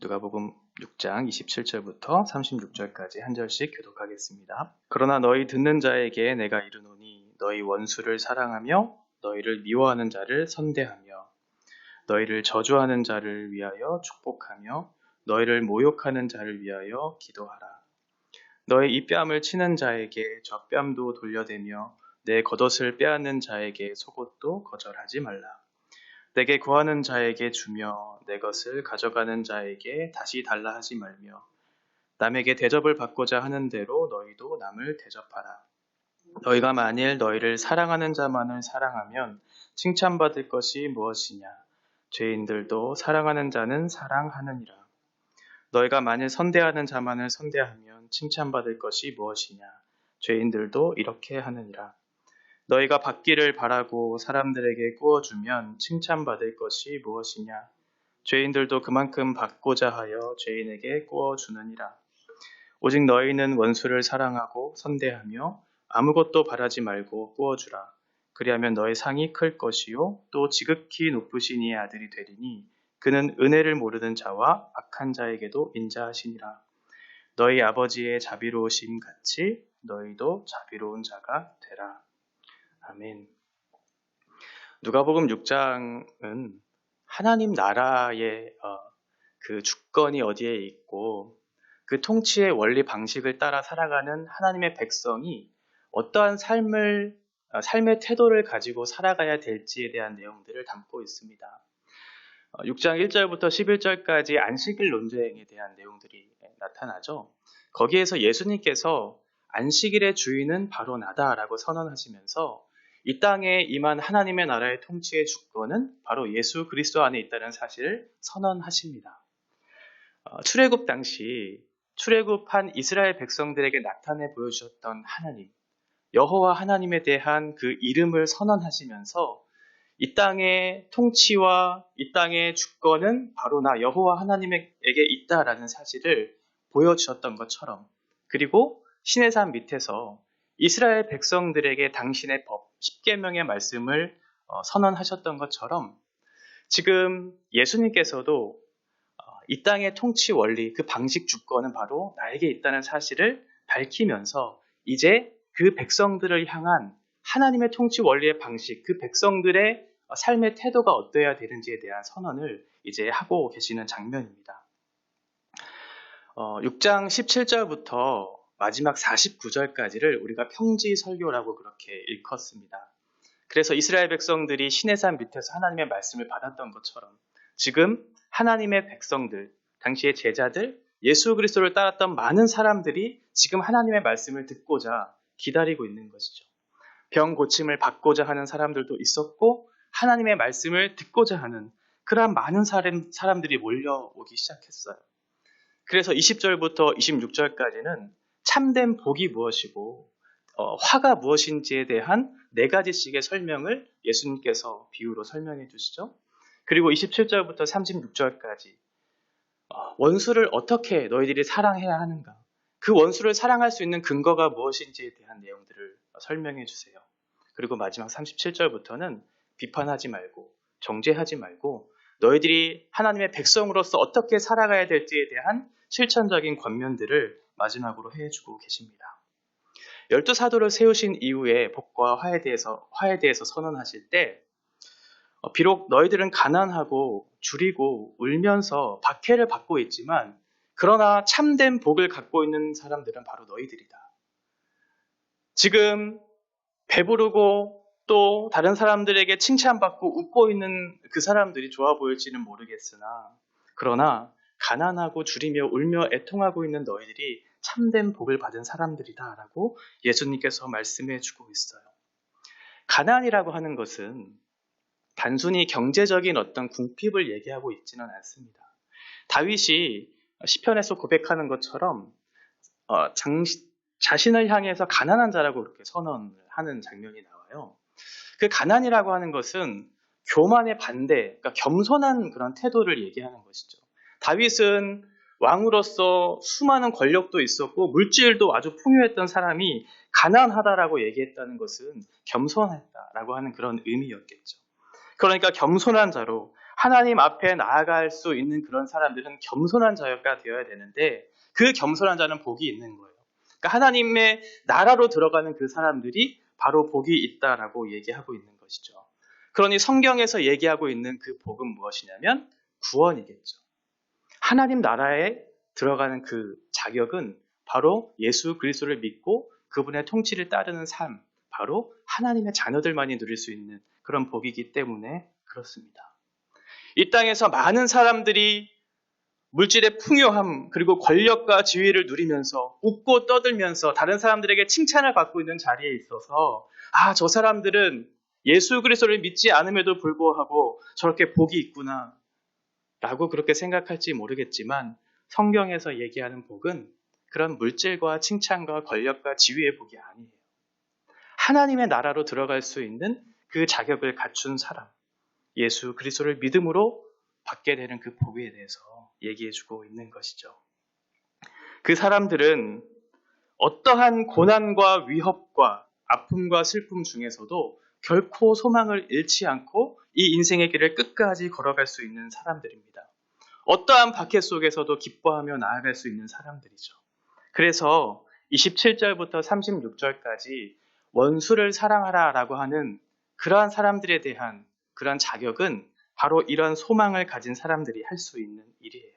누가복음 6장 27절부터 36절까지 한 절씩 교독하겠습니다. 그러나 너희 듣는 자에게 내가 이르노니 너희 원수를 사랑하며 너희를 미워하는 자를 선대하며 너희를 저주하는 자를 위하여 축복하며 너희를 모욕하는 자를 위하여 기도하라. 너희 입뺨을 치는 자에게 젖뺨도 돌려대며 내 겉옷을 빼앗는 자에게 속옷도 거절하지 말라. 내게 구하는 자에게 주며 내 것을 가져가는 자에게 다시 달라 하지 말며 남에게 대접을 받고자 하는 대로 너희도 남을 대접하라. 너희가 만일 너희를 사랑하는 자만을 사랑하면 칭찬받을 것이 무엇이냐? 죄인들도 사랑하는 자는 사랑하느니라. 너희가 만일 선대하는 자만을 선대하면 칭찬받을 것이 무엇이냐? 죄인들도 이렇게 하느니라. 너희가 받기를 바라고 사람들에게 구워주면 칭찬받을 것이 무엇이냐? 죄인들도 그만큼 받고자 하여 죄인에게 구워주느니라. 오직 너희는 원수를 사랑하고 선대하며 아무것도 바라지 말고 구워주라. 그리하면 너희 상이 클 것이요 또 지극히 높으신 이의 아들이 되리니 그는 은혜를 모르는 자와 악한 자에게도 인자하시니라. 너희 아버지의 자비로우심 같이 너희도 자비로운 자가 되라. 아멘. 누가복음 6장은 하나님 나라의 그 주권이 어디에 있고 그 통치의 원리 방식을 따라 살아가는 하나님의 백성이 어떠한 삶의 태도를 가지고 살아가야 될지에 대한 내용들을 담고 있습니다. 6장 1절부터 11절까지 안식일 논쟁에 대한 내용들이 나타나죠. 거기에서 예수님께서 안식일의 주인은 바로 나다라고 선언하시면서 이 땅에 임한 하나님의 나라의 통치의 주권은 바로 예수 그리스도 안에 있다는 사실을 선언하십니다. 출애굽 당시 출애굽한 이스라엘 백성들에게 나타내 보여주셨던 하나님, 여호와 하나님에 대한 그 이름을 선언하시면서 이 땅의 통치와 이 땅의 주권은 바로 나 여호와 하나님에게 있다라는 사실을 보여주셨던 것처럼, 그리고 시내산 밑에서 이스라엘 백성들에게 당신의 법, 십계명의 말씀을 선언하셨던 것처럼 지금 예수님께서도 이 땅의 통치 원리, 그 방식 주권은 바로 나에게 있다는 사실을 밝히면서 이제 그 백성들을 향한 하나님의 통치 원리의 방식, 그 백성들의 삶의 태도가 어떠해야 되는지에 대한 선언을 이제 하고 계시는 장면입니다. 6장 17절부터 마지막 49절까지를 우리가 평지 설교라고 그렇게 일컫습니다. 그래서 이스라엘 백성들이 시내산 밑에서 하나님의 말씀을 받았던 것처럼 지금 하나님의 백성들, 당시의 제자들, 예수 그리스도를 따랐던 많은 사람들이 지금 하나님의 말씀을 듣고자 기다리고 있는 것이죠. 병 고침을 받고자 하는 사람들도 있었고 하나님의 말씀을 듣고자 하는 그러한 많은 사람들이 몰려오기 시작했어요. 그래서 20절부터 26절까지는 참된 복이 무엇이고 화가 무엇인지에 대한 4가지씩의 설명을 예수님께서 비유로 설명해 주시죠. 그리고 27절부터 36절까지 원수를 어떻게 너희들이 사랑해야 하는가, 그 원수를 사랑할 수 있는 근거가 무엇인지에 대한 내용들을 설명해 주세요. 그리고 마지막 37절부터는 비판하지 말고 정죄하지 말고 너희들이 하나님의 백성으로서 어떻게 살아가야 될지에 대한 실천적인 권면들을 마지막으로 해주고 계십니다. 12사도를 세우신 이후에 복과 화에 대해서 선언하실 때 비록 너희들은 가난하고 줄이고 울면서 박해를 받고 있지만 그러나 참된 복을 갖고 있는 사람들은 바로 너희들이다. 지금 배부르고 또 다른 사람들에게 칭찬받고 웃고 있는 그 사람들이 좋아 보일지는 모르겠으나 그러나 가난하고 줄이며 울며 애통하고 있는 너희들이 참된 복을 받은 사람들이다라고 예수님께서 말씀해 주고 있어요. 가난이라고 하는 것은 단순히 경제적인 어떤 궁핍을 얘기하고 있지는 않습니다. 다윗이 시편에서 고백하는 것처럼 자신을 향해서 가난한 자라고 그렇게 선언을 하는 장면이 나와요. 그 가난이라고 하는 것은 교만의 반대, 그러니까 겸손한 그런 태도를 얘기하는 것이죠. 다윗은 왕으로서 수많은 권력도 있었고 물질도 아주 풍요했던 사람이 가난하다라고 얘기했다는 것은 겸손했다라고 하는 그런 의미였겠죠. 그러니까 겸손한 자로 하나님 앞에 나아갈 수 있는 그런 사람들은 겸손한 자가 되어야 되는데 그 겸손한 자는 복이 있는 거예요. 그러니까 하나님의 나라로 들어가는 그 사람들이 바로 복이 있다라고 얘기하고 있는 것이죠. 그러니 성경에서 얘기하고 있는 그 복은 무엇이냐면 구원이겠죠. 하나님 나라에 들어가는 그 자격은 바로 예수 그리스도를 믿고 그분의 통치를 따르는 삶, 바로 하나님의 자녀들만이 누릴 수 있는 그런 복이기 때문에 그렇습니다. 이 땅에서 많은 사람들이 물질의 풍요함 그리고 권력과 지위를 누리면서 웃고 떠들면서 다른 사람들에게 칭찬을 받고 있는 자리에 있어서 저 사람들은 예수 그리스도를 믿지 않음에도 불구하고 저렇게 복이 있구나 라고 그렇게 생각할지 모르겠지만 성경에서 얘기하는 복은 그런 물질과 칭찬과 권력과 지위의 복이 아니에요. 하나님의 나라로 들어갈 수 있는 그 자격을 갖춘 사람, 예수 그리스도를 믿음으로 받게 되는 그 복에 대해서 얘기해주고 있는 것이죠. 그 사람들은 어떠한 고난과 위협과 아픔과 슬픔 중에서도 결코 소망을 잃지 않고 이 인생의 길을 끝까지 걸어갈 수 있는 사람들입니다. 어떠한 박해 속에서도 기뻐하며 나아갈 수 있는 사람들이죠. 그래서 27절부터 36절까지 원수를 사랑하라 라고 하는 그러한 사람들에 대한 그러한 자격은 바로 이런 소망을 가진 사람들이 할 수 있는 일이에요.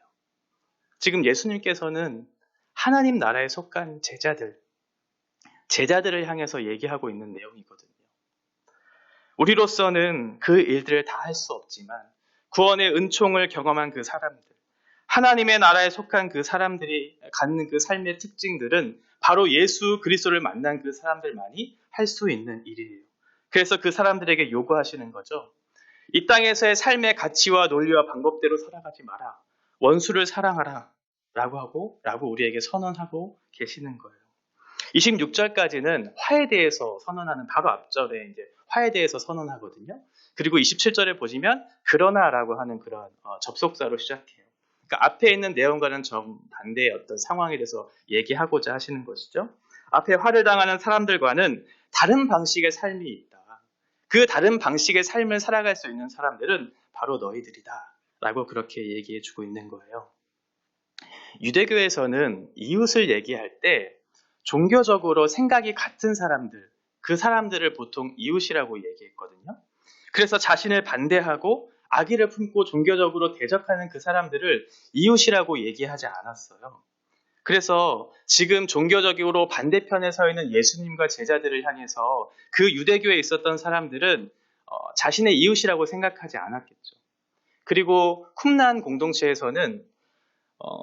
지금 예수님께서는 하나님 나라에 속한 제자들을 향해서 얘기하고 있는 내용이거든요. 우리로서는 그 일들을 다 할 수 없지만 구원의 은총을 경험한 그 사람들, 하나님의 나라에 속한 그 사람들이 갖는 그 삶의 특징들은 바로 예수 그리스도를 만난 그 사람들만이 할 수 있는 일이에요. 그래서 그 사람들에게 요구하시는 거죠. 이 땅에서의 삶의 가치와 논리와 방법대로 살아가지 마라. 원수를 사랑하라. 라고 우리에게 선언하고 계시는 거예요. 26절까지는 화에 대해서 선언하는 바로 앞절에 이제 화에 대해서 선언하거든요. 그리고 27절에 보시면 그러나라고 하는 그런 접속사로 시작해요. 그러니까 앞에 있는 내용과는 정반대의 어떤 상황에 대해서 얘기하고자 하시는 것이죠. 앞에 화를 당하는 사람들과는 다른 방식의 삶이 있다. 그 다른 방식의 삶을 살아갈 수 있는 사람들은 바로 너희들이다. 라고 그렇게 얘기해 주고 있는 거예요. 유대교에서는 이웃을 얘기할 때 종교적으로 생각이 같은 사람들, 그 사람들을 보통 이웃이라고 얘기했거든요. 그래서 자신을 반대하고 악의를 품고 종교적으로 대적하는 그 사람들을 이웃이라고 얘기하지 않았어요. 그래서 지금 종교적으로 반대편에 서 있는 예수님과 제자들을 향해서 그 유대교에 있었던 사람들은 자신의 이웃이라고 생각하지 않았겠죠. 그리고 쿰란 공동체에서는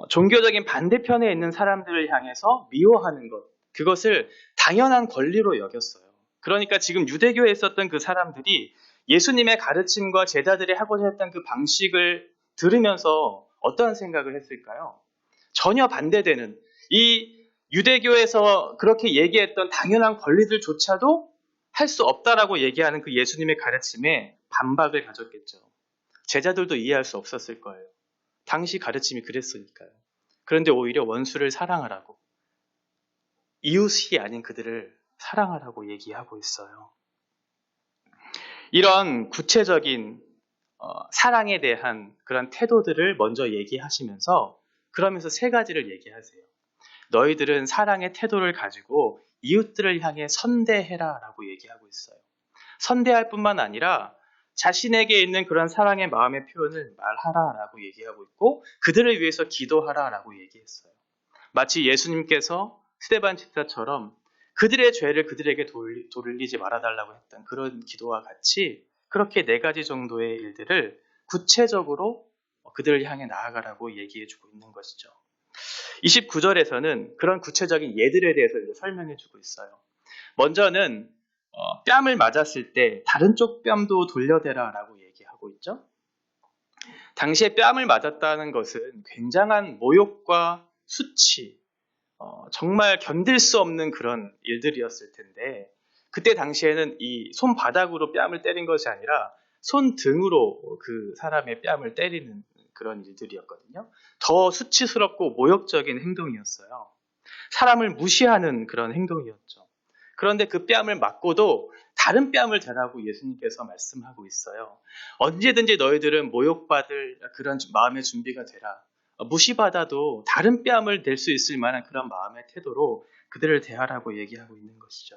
종교적인 반대편에 있는 사람들을 향해서 미워하는 것, 그것을 당연한 권리로 여겼어요. 그러니까 지금 유대교에 있었던 그 사람들이 예수님의 가르침과 제자들이 하고자 했던 그 방식을 들으면서 어떠한 생각을 했을까요? 전혀 반대되는, 이 유대교에서 그렇게 얘기했던 당연한 권리들조차도 할 수 없다라고 얘기하는 그 예수님의 가르침에 반박을 가졌겠죠. 제자들도 이해할 수 없었을 거예요. 당시 가르침이 그랬으니까요. 그런데 오히려 원수를 사랑하라고, 이웃이 아닌 그들을 사랑하라고 얘기하고 있어요. 이런 구체적인 사랑에 대한 그런 태도들을 먼저 얘기하시면서 그러면서 세 가지를 얘기하세요. 너희들은 사랑의 태도를 가지고 이웃들을 향해 선대해라 라고 얘기하고 있어요. 선대할 뿐만 아니라 자신에게 있는 그런 사랑의 마음의 표현을 말하라 라고 얘기하고 있고 그들을 위해서 기도하라 라고 얘기했어요. 마치 예수님께서 스데반 집사처럼 그들의 죄를 그들에게 돌리지 말아달라고 했던 그런 기도와 같이 그렇게 네 가지 정도의 일들을 구체적으로 그들을 향해 나아가라고 얘기해주고 있는 것이죠. 29절에서는 그런 구체적인 예들에 대해서 이제 설명해주고 있어요. 먼저는 뺨을 맞았을 때 다른 쪽 뺨도 돌려대라 라고 얘기하고 있죠. 당시에 뺨을 맞았다는 것은 굉장한 모욕과 수치, 정말 견딜 수 없는 그런 일들이었을 텐데 그때 당시에는 이 손바닥으로 뺨을 때린 것이 아니라 손등으로 그 사람의 뺨을 때리는 그런 일들이었거든요. 더 수치스럽고 모욕적인 행동이었어요. 사람을 무시하는 그런 행동이었죠. 그런데 그 뺨을 맞고도 다른 뺨을 대라고 예수님께서 말씀하고 있어요. 언제든지 너희들은 모욕받을 그런 마음의 준비가 되라. 무시받아도 다른 뺨을 댈 수 있을 만한 그런 마음의 태도로 그들을 대하라고 얘기하고 있는 것이죠.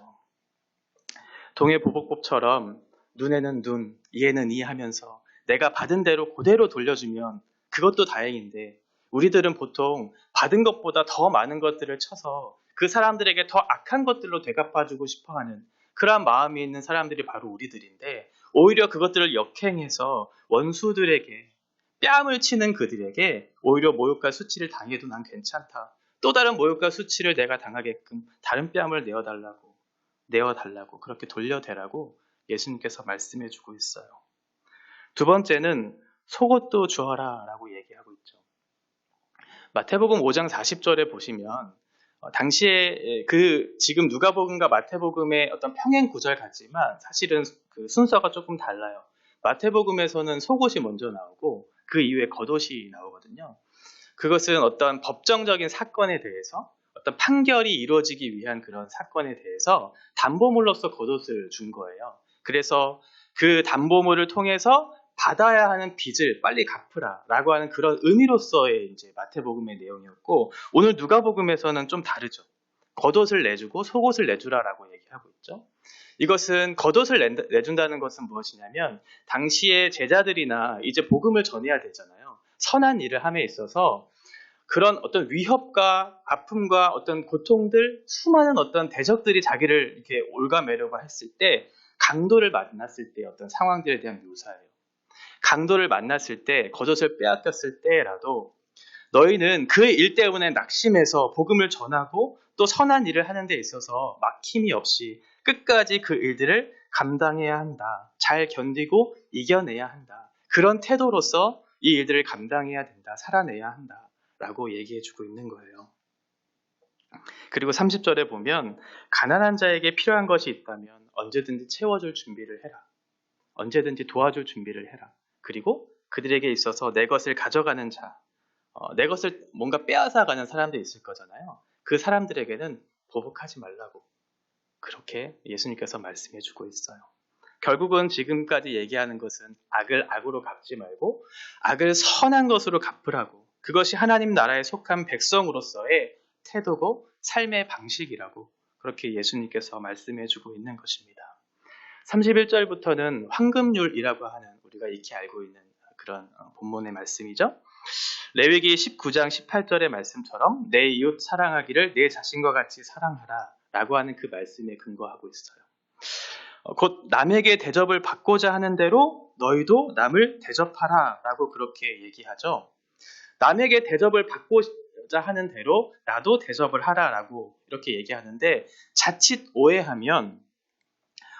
동해보복법처럼 눈에는 눈, 이에는 이 하면서 내가 받은 대로 그대로 돌려주면 그것도 다행인데 우리들은 보통 받은 것보다 더 많은 것들을 쳐서 그 사람들에게 더 악한 것들로 되갚아주고 싶어하는 그러한 마음이 있는 사람들이 바로 우리들인데 오히려 그것들을 역행해서 원수들에게 뺨을 치는 그들에게 오히려 모욕과 수치를 당해도 난 괜찮다. 또 다른 모욕과 수치를 내가 당하게끔 다른 뺨을 내어달라고 그렇게 돌려대라고 예수님께서 말씀해주고 있어요. 두 번째는 속옷도 주어라 라고 얘기하고 있죠. 마태복음 5장 40절에 보시면 당시에 지금 누가복음과 마태복음의 어떤 평행 구절 같지만 사실은 그 순서가 조금 달라요. 마태복음에서는 속옷이 먼저 나오고 그 이후에 겉옷이 나오거든요. 그것은 어떤 법정적인 사건에 대해서 어떤 판결이 이루어지기 위한 그런 사건에 대해서 담보물로서 겉옷을 준 거예요. 그래서 그 담보물을 통해서 받아야 하는 빚을 빨리 갚으라 라고 하는 그런 의미로서의 이제 마태복음의 내용이었고 오늘 누가복음에서는 좀 다르죠. 겉옷을 내주고 속옷을 내주라라고 얘기하고 있죠. 이것은 겉옷을 내준다는 것은 무엇이냐면 당시의 제자들이나 이제 복음을 전해야 되잖아요. 선한 일을 함에 있어서 그런 어떤 위협과 아픔과 어떤 고통들, 수많은 어떤 대적들이 자기를 이렇게 올가매려고 했을 때 강도를 만났을 때 어떤 상황들에 대한 묘사예요. 강도를 만났을 때, 겉옷을 빼앗겼을 때라도 너희는 그 일 때문에 낙심해서 복음을 전하고 또 선한 일을 하는 데 있어서 막힘이 없이 끝까지 그 일들을 감당해야 한다. 잘 견디고 이겨내야 한다. 그런 태도로서 이 일들을 감당해야 된다. 살아내야 한다. 라고 얘기해주고 있는 거예요. 그리고 30절에 보면 가난한 자에게 필요한 것이 있다면 언제든지 채워줄 준비를 해라. 언제든지 도와줄 준비를 해라. 그리고 그들에게 있어서 내 것을 가져가는 자, 내 것을 뭔가 빼앗아가는 사람들이 있을 거잖아요. 그 사람들에게는 보복하지 말라고 그렇게 예수님께서 말씀해주고 있어요. 결국은 지금까지 얘기하는 것은 악을 악으로 갚지 말고 악을 선한 것으로 갚으라고 그것이 하나님 나라에 속한 백성으로서의 태도고 삶의 방식이라고 그렇게 예수님께서 말씀해주고 있는 것입니다. 31절부터는 황금률이라고 하는 우리가 익히 알고 있는 그런 본문의 말씀이죠. 레위기 19장 18절의 말씀처럼 내 이웃 사랑하기를 내 자신과 같이 사랑하라 라고 하는 그 말씀에 근거하고 있어요. 곧 남에게 대접을 받고자 하는 대로 너희도 남을 대접하라 라고 그렇게 얘기하죠. 남에게 대접을 받고자 하는 대로 나도 대접을 하라 라고 이렇게 얘기하는데 자칫 오해하면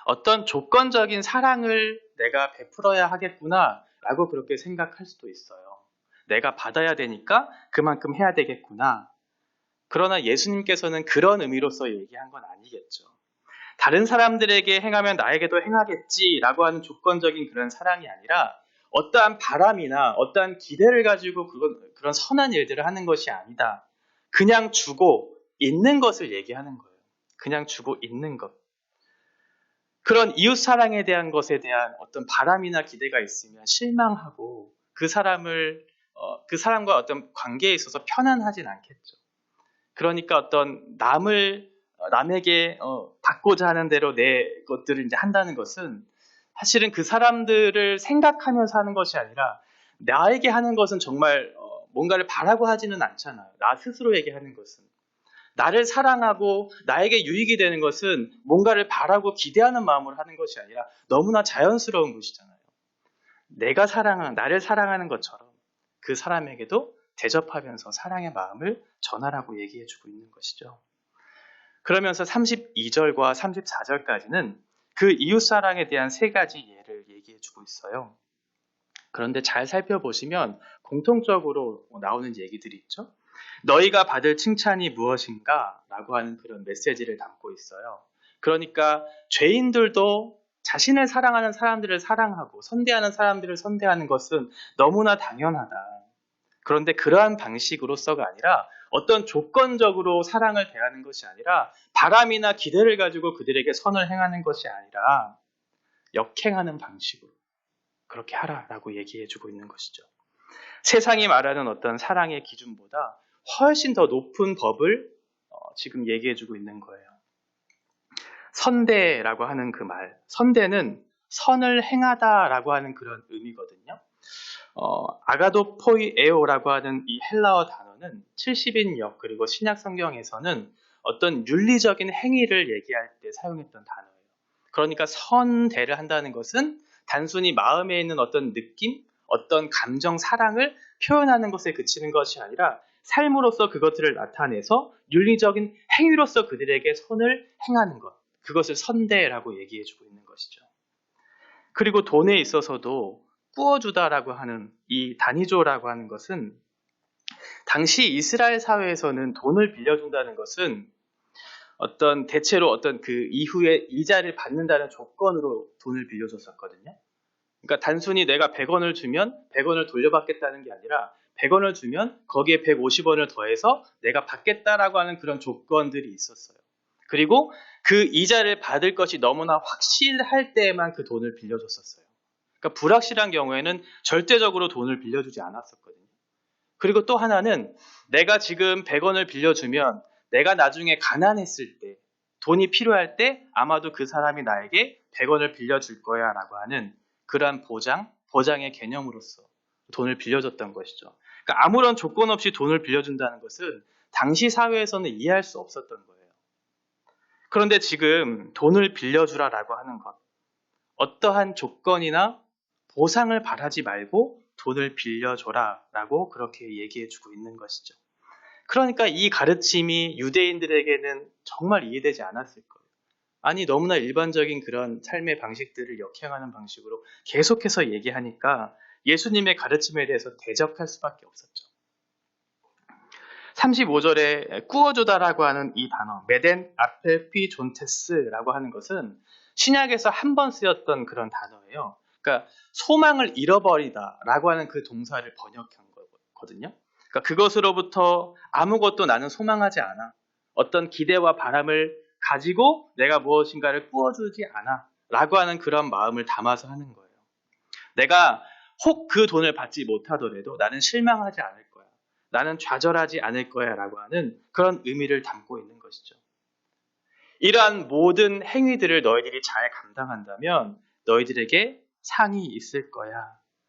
어떤 조건적인 사랑을 내가 베풀어야 하겠구나 라고 그렇게 생각할 수도 있어요. 내가 받아야 되니까 그만큼 해야 되겠구나. 그러나 예수님께서는 그런 의미로서 얘기한 건 아니겠죠. 다른 사람들에게 행하면 나에게도 행하겠지라고 하는 조건적인 그런 사랑이 아니라 어떠한 바람이나 어떠한 기대를 가지고 그런 선한 일들을 하는 것이 아니다. 그냥 주고 있는 것을 얘기하는 거예요. 그냥 주고 있는 것. 그런 이웃 사랑에 대한 것에 대한 어떤 바람이나 기대가 있으면 실망하고 그 사람과 어떤 관계에 있어서 편안하진 않겠죠. 그러니까 어떤 남에게 받고자 하는 대로 내 것들을 이제 한다는 것은 사실은 그 사람들을 생각하면서 하는 것이 아니라 나에게 하는 것은 정말 뭔가를 바라고 하지는 않잖아요. 나 스스로에게 하는 것은. 나를 사랑하고 나에게 유익이 되는 것은 뭔가를 바라고 기대하는 마음으로 하는 것이 아니라 너무나 자연스러운 것이잖아요. 나를 사랑하는 것처럼 그 사람에게도 대접하면서 사랑의 마음을 전하라고 얘기해주고 있는 것이죠. 그러면서 32절과 34절까지는 그 이웃사랑에 대한 세 가지 예를 얘기해주고 있어요. 그런데 잘 살펴보시면 공통적으로 나오는 얘기들이 있죠. 너희가 받을 칭찬이 무엇인가? 라고 하는 그런 메시지를 담고 있어요. 그러니까 죄인들도 자신을 사랑하는 사람들을 사랑하고 선대하는 사람들을 선대하는 것은 너무나 당연하다. 그런데 그러한 방식으로서가 아니라 어떤 조건적으로 사랑을 대하는 것이 아니라 바람이나 기대를 가지고 그들에게 선을 행하는 것이 아니라 역행하는 방식으로 그렇게 하라라고 얘기해주고 있는 것이죠. 세상이 말하는 어떤 사랑의 기준보다 훨씬 더 높은 법을 지금 얘기해주고 있는 거예요. 선대라고 하는 그 말, 선대는 선을 행하다라고 하는 그런 의미거든요. 아가도포이에오라고 하는 이 헬라어 단어는 70인역 그리고 신약 성경에서는 어떤 윤리적인 행위를 얘기할 때 사용했던 단어예요. 그러니까 선대를 한다는 것은 단순히 마음에 있는 어떤 느낌, 어떤 감정, 사랑을 표현하는 것에 그치는 것이 아니라 삶으로서 그것들을 나타내서 윤리적인 행위로서 그들에게 선을 행하는 것, 그것을 선대라고 얘기해주고 있는 것이죠. 그리고 돈에 있어서도 꾸어주다라고 하는 이 다니조라고 하는 것은 당시 이스라엘 사회에서는 돈을 빌려준다는 것은 대체로 어떤 그 이후에 이자를 받는다는 조건으로 돈을 빌려줬었거든요. 그러니까 단순히 내가 100원을 주면 100원을 돌려받겠다는 게 아니라 100원을 주면 거기에 150원을 더해서 내가 받겠다라고 하는 그런 조건들이 있었어요. 그리고 그 이자를 받을 것이 너무나 확실할 때에만 그 돈을 빌려줬었어요. 그러니까 불확실한 경우에는 절대적으로 돈을 빌려주지 않았었거든요. 그리고 또 하나는 내가 지금 100원을 빌려주면 내가 나중에 가난했을 때 돈이 필요할 때 아마도 그 사람이 나에게 100원을 빌려줄 거야 라고 하는 그러한 보장의 개념으로서 돈을 빌려줬던 것이죠. 그러니까 아무런 조건 없이 돈을 빌려준다는 것은 당시 사회에서는 이해할 수 없었던 거예요. 그런데 지금 돈을 빌려주라라고 하는 것, 어떠한 조건이나 보상을 바라지 말고 돈을 빌려줘라라고 그렇게 얘기해주고 있는 것이죠. 그러니까 이 가르침이 유대인들에게는 정말 이해되지 않았을 거예요. 아니 너무나 일반적인 그런 삶의 방식들을 역행하는 방식으로 계속해서 얘기하니까 예수님의 가르침에 대해서 대적할 수밖에 없었죠. 35절에 꾸어주다라고 하는 이 단어 메덴 아펠피 존테스라고 하는 것은 신약에서 한 번 쓰였던 그런 단어예요. 그러니까 소망을 잃어버리다라고 하는 그 동사를 번역한 거거든요. 그러니까 그것으로부터 아무것도 나는 소망하지 않아. 어떤 기대와 바람을 가지고 내가 무엇인가를 꾸어주지 않아. 라고 하는 그런 마음을 담아서 하는 거예요. 내가 혹 그 돈을 받지 못하더라도 나는 실망하지 않을 거야. 나는 좌절하지 않을 거야. 라고 하는 그런 의미를 담고 있는 것이죠. 이러한 모든 행위들을 너희들이 잘 감당한다면 너희들에게 상이 있을 거야.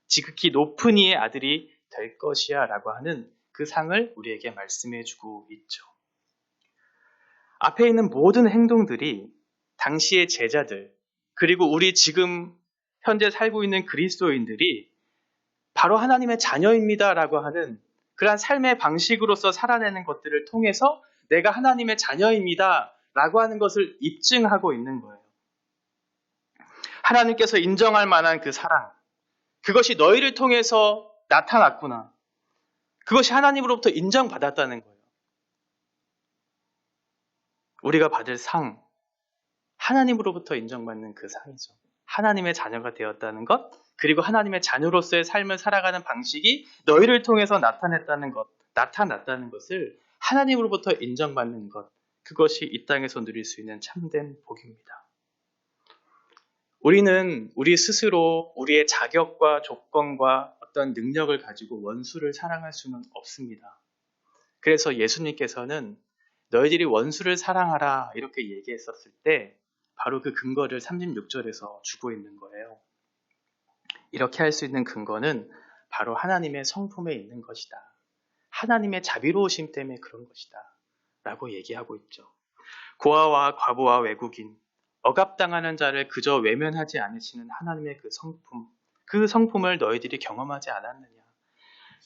지극히 높은 이의 아들이 될 것이야. 라고 하는 그 상을 우리에게 말씀해주고 있죠. 앞에 있는 모든 행동들이 당시의 제자들, 그리고 우리 지금 현재 살고 있는 그리스도인들이 바로 하나님의 자녀입니다라고 하는 그러한 삶의 방식으로서 살아내는 것들을 통해서 내가 하나님의 자녀입니다라고 하는 것을 입증하고 있는 거예요. 하나님께서 인정할 만한 그 사랑, 그것이 너희를 통해서 나타났구나. 그것이 하나님으로부터 인정받았다는 거예요. 우리가 받을 상, 하나님으로부터 인정받는 그 상이죠. 하나님의 자녀가 되었다는 것, 그리고 하나님의 자녀로서의 삶을 살아가는 방식이 너희를 통해서 나타났다는 것을 하나님으로부터 인정받는 것, 그것이 이 땅에서 누릴 수 있는 참된 복입니다. 우리는 우리 스스로 우리의 자격과 조건과 어떤 능력을 가지고 원수를 사랑할 수는 없습니다. 그래서 예수님께서는 너희들이 원수를 사랑하라 이렇게 얘기했었을 때 바로 그 근거를 36절에서 주고 있는 거예요. 이렇게 할 수 있는 근거는 바로 하나님의 성품에 있는 것이다. 하나님의 자비로우심 때문에 그런 것이다. 라고 얘기하고 있죠. 고아와 과부와 외국인, 억압당하는 자를 그저 외면하지 않으시는 하나님의 그 성품을 너희들이 경험하지 않았느냐.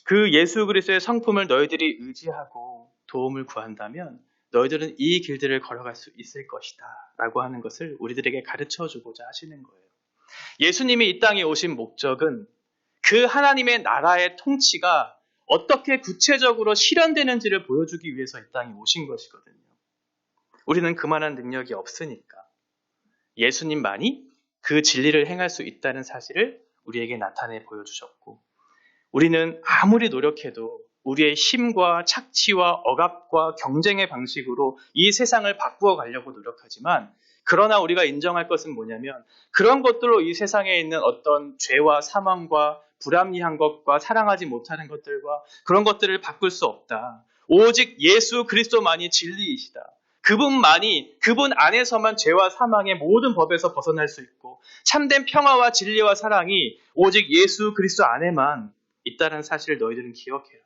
그 예수 그리스도의 성품을 너희들이 의지하고 도움을 구한다면 너희들은 이 길들을 걸어갈 수 있을 것이다. 라고 하는 것을 우리들에게 가르쳐 주고자 하시는 거예요. 예수님이 이 땅에 오신 목적은 그 하나님의 나라의 통치가 어떻게 구체적으로 실현되는지를 보여주기 위해서 이 땅에 오신 것이거든요. 우리는 그만한 능력이 없으니까 예수님만이 그 진리를 행할 수 있다는 사실을 우리에게 나타내 보여주셨고 우리는 아무리 노력해도 우리의 힘과 착취와 억압과 경쟁의 방식으로 이 세상을 바꾸어 가려고 노력하지만, 그러나 우리가 인정할 것은 뭐냐면, 그런 것들로 이 세상에 있는 어떤 죄와 사망과 불합리한 것과 사랑하지 못하는 것들과 그런 것들을 바꿀 수 없다. 오직 예수 그리스도만이 진리이시다. 그분 안에서만 죄와 사망의 모든 법에서 벗어날 수 있고, 참된 평화와 진리와 사랑이 오직 예수 그리스도 안에만 있다는 사실을 너희들은 기억해라.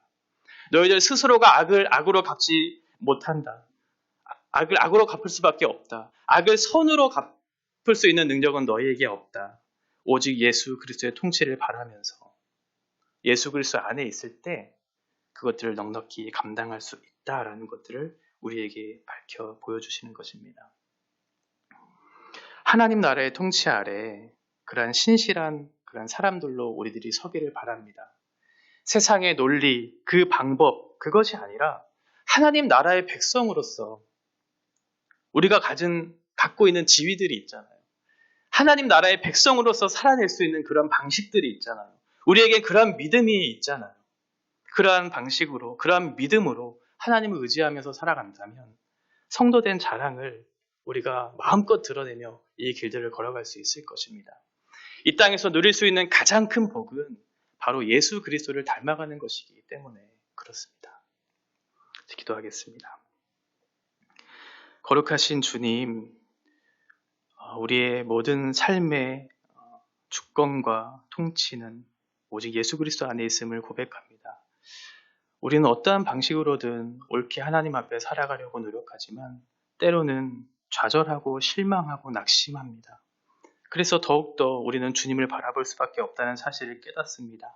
너희들 스스로가 악을 악으로 갚지 못한다. 악을 악으로 갚을 수밖에 없다. 악을 선으로 갚을 수 있는 능력은 너희에게 없다. 오직 예수 그리스도의 통치를 바라면서 예수 그리스도 안에 있을 때 그것들을 넉넉히 감당할 수 있다라는 것들을 우리에게 밝혀 보여주시는 것입니다. 하나님 나라의 통치 아래 그러한 신실한 그러한 사람들로 우리들이 서기를 바랍니다. 세상의 논리, 그 방법, 그것이 아니라 하나님 나라의 백성으로서 우리가 갖고 있는 지위들이 있잖아요. 하나님 나라의 백성으로서 살아낼 수 있는 그런 방식들이 있잖아요. 우리에게 그런 믿음이 있잖아요. 그러한 방식으로, 그러한 믿음으로 하나님을 의지하면서 살아간다면 성도된 자랑을 우리가 마음껏 드러내며 이 길들을 걸어갈 수 있을 것입니다. 이 땅에서 누릴 수 있는 가장 큰 복은 바로 예수 그리스도를 닮아가는 것이기 때문에 그렇습니다. 기도하겠습니다. 거룩하신 주님, 우리의 모든 삶의 주권과 통치는 오직 예수 그리스도 안에 있음을 고백합니다. 우리는 어떠한 방식으로든 옳게 하나님 앞에 살아가려고 노력하지만 때로는 좌절하고 실망하고 낙심합니다. 그래서 더욱더 우리는 주님을 바라볼 수밖에 없다는 사실을 깨닫습니다.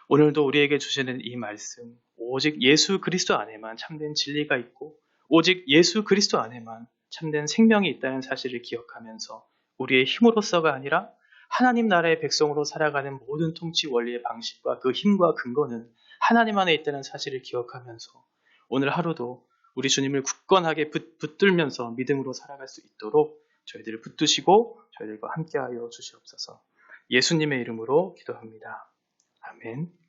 오늘도 우리에게 주시는 이 말씀, 오직 예수 그리스도 안에만 참된 진리가 있고 오직 예수 그리스도 안에만 참된 생명이 있다는 사실을 기억하면서 우리의 힘으로서가 아니라 하나님 나라의 백성으로 살아가는 모든 통치 원리의 방식과 그 힘과 근거는 하나님 안에 있다는 사실을 기억하면서 오늘 하루도 우리 주님을 굳건하게 붙들면서 믿음으로 살아갈 수 있도록 저희들을 붙드시고 저희들과 함께하여 주시옵소서. 예수님의 이름으로 기도합니다. 아멘.